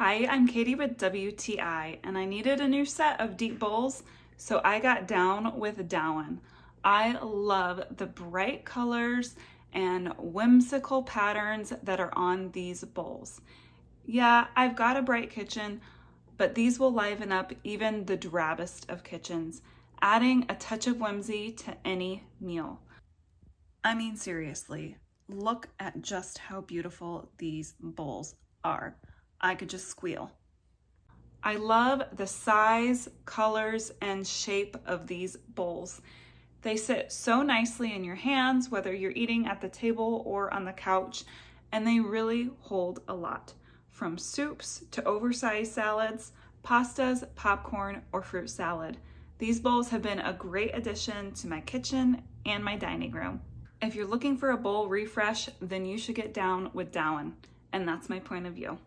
Hi, I'm Katie with WTI, and I needed a new set of deep bowls, so I got down with DOWAN. I love the bright colors and whimsical patterns that are on these bowls. Yeah, I've got a bright kitchen, but these will liven up even the drabbest of kitchens, adding a touch of whimsy to any meal. I mean, seriously, look at just how beautiful these bowls are. I could just squeal. I love the size, colors, and shape of these bowls. They sit so nicely in your hands, whether you're eating at the table or on the couch, and they really hold a lot. From soups to oversized salads, pastas, popcorn, or fruit salad. These bowls have been a great addition to my kitchen and my dining room. If you're looking for a bowl refresh, then you should get down with DOWAN, and that's my point of view.